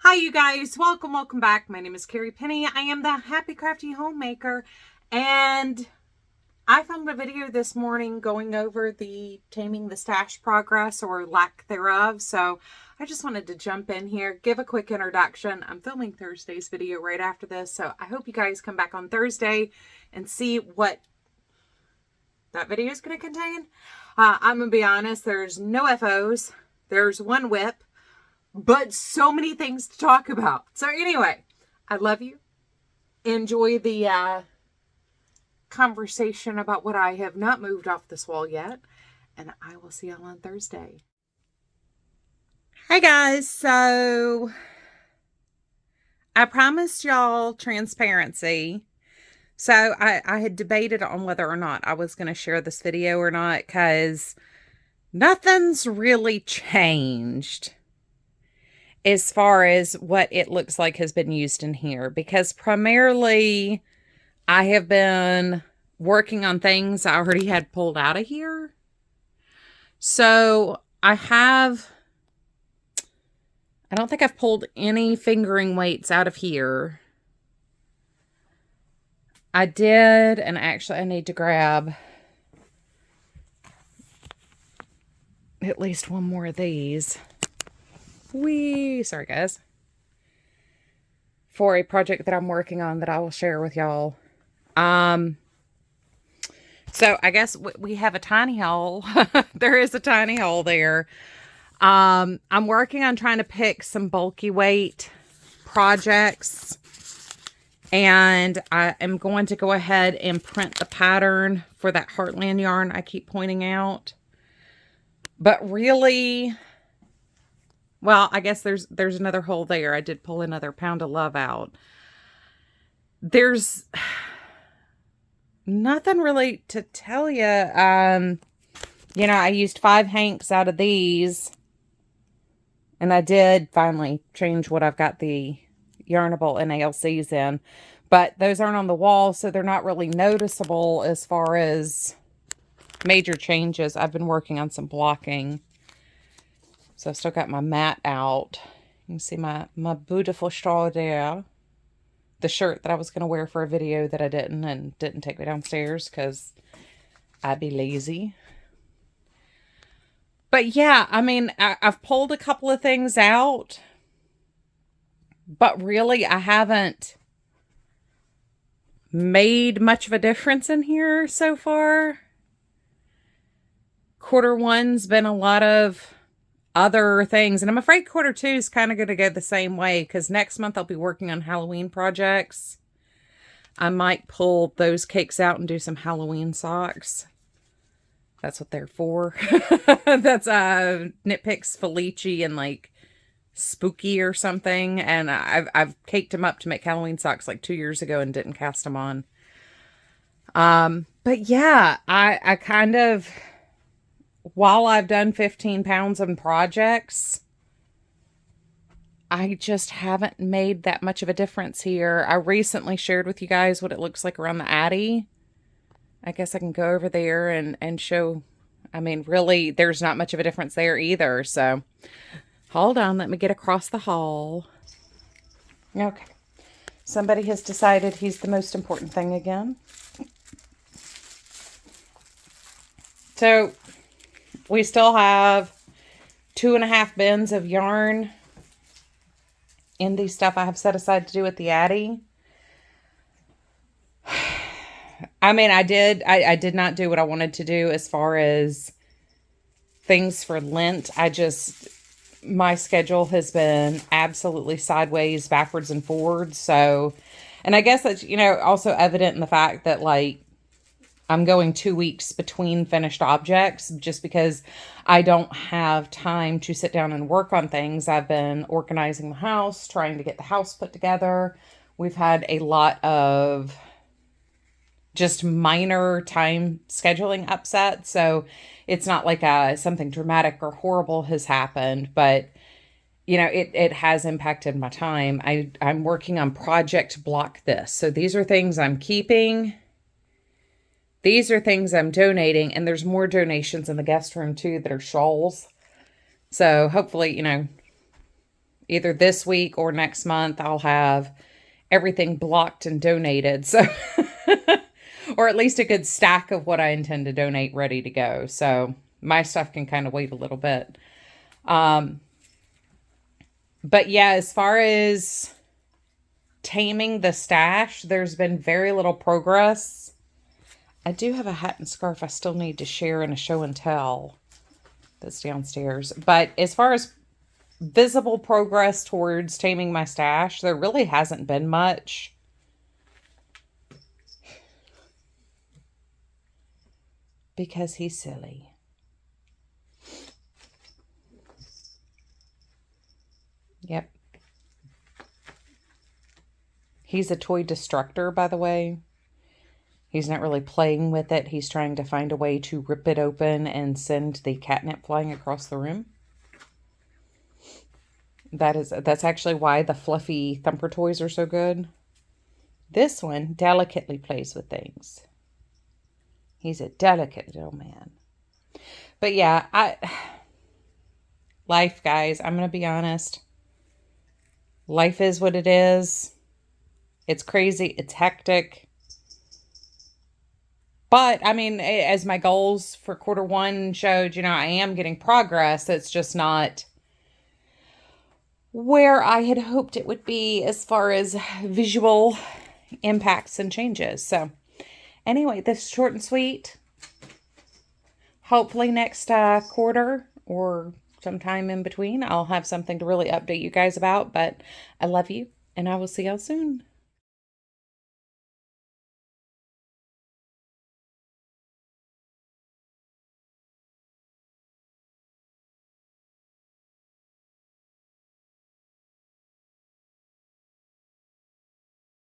Hi you guys, welcome back. My name is Carrie Penny. I am the Happy Crafty Homemaker, and I filmed a video this morning going over the Taming the Stash progress or lack thereof. So I just wanted to jump in here, give a quick introduction. I'm filming Thursday's video right after this, so I hope you guys come back on Thursday and see what that video is going to contain. I'm going to be honest, there's no FOs. There's one WIP. But so many things to talk about. So anyway, I love you. Enjoy the conversation about what I have not moved off this wall yet. And I will see y'all on Thursday. Hey guys, so I promised y'all transparency. So I had debated on whether or not I was going to share this video or not, because nothing's really changed as far as what it looks like has been used in here, because primarily I have been working on things I already had pulled out of here. So I don't think I've pulled any fingering weights out of here. I did, and actually I need to grab at least one more of these. Sorry guys, for a project that I'm working on that I will share with y'all. So I guess we have a tiny hole. There is a tiny hole there. I'm working on trying to pick some bulky weight projects, and I am going to go ahead and print the pattern for that Heartland yarn I keep pointing out. But really, well, I guess there's another hole there. I did pull another pound of love out. There's nothing really to tell you. You know, I used 5 hanks out of these, and I did finally change what I've got the yarnable NALCs in, but those aren't on the wall, so they're not really noticeable as far as major changes. I've been working on some blocking. So I've still got my mat out. You can see my beautiful shawl there. The shirt that I was going to wear for a video that I didn't, and didn't take me downstairs because I'd be lazy. But yeah, I mean, I've pulled a couple of things out. But really, I haven't made much of a difference in here so far. Quarter one's been a lot of other things, and I'm afraid quarter 2 is kind of going to go the same way, because next month I'll be working on Halloween projects. I might pull those cakes out and do some Halloween socks. That's what they're for. That's Nitpicks Felici and like Spooky or something, and I've caked them up to make Halloween socks like 2 years ago and didn't cast them on. But yeah, I kind of, while I've done 15 pounds on projects, I just haven't made that much of a difference here. I recently shared with you guys what it looks like around the Addy. I guess I can go over there and show. I mean, really, there's not much of a difference there either. So hold on, let me get across the hall. Okay. Somebody has decided he's the most important thing again. So we still have 2.5 bins of yarn in the stuff I have set aside to do with the Addy. I mean, I did not do what I wanted to do as far as things for Lent. My schedule has been absolutely sideways, backwards and forwards. So, and I guess that's, you know, also evident in the fact that, like, I'm going 2 weeks between finished objects just because I don't have time to sit down and work on things. I've been organizing the house, trying to get the house put together. We've had a lot of just minor time scheduling upsets. So it's not like something dramatic or horrible has happened, but you know, it has impacted my time. I'm working on Project Block This. So these are things I'm keeping. These are things I'm donating, and there's more donations in the guest room too that are shawls. So hopefully, you know, either this week or next month, I'll have everything blocked and donated. So, or at least a good stack of what I intend to donate ready to go. So my stuff can kind of wait a little bit. But yeah, as far as taming the stash, there's been very little progress. I do have a hat and scarf I still need to share in a show and tell that's downstairs. But as far as visible progress towards taming my stash, there really hasn't been much. Because he's silly. Yep. He's a toy destructor, by the way. He's not really playing with it. He's trying to find a way to rip it open and send the catnip flying across the room. That's actually why the fluffy thumper toys are so good. This one delicately plays with things. He's a delicate little man. But yeah, life, guys, I'm going to be honest. Life is what it is. It's crazy. It's hectic. But, I mean, as my goals for Q1 showed, you know, I am getting progress. It's just not where I had hoped it would be as far as visual impacts and changes. So, anyway, this is short and sweet. Hopefully next quarter or sometime in between, I'll have something to really update you guys about. But I love you, and I will see y'all soon.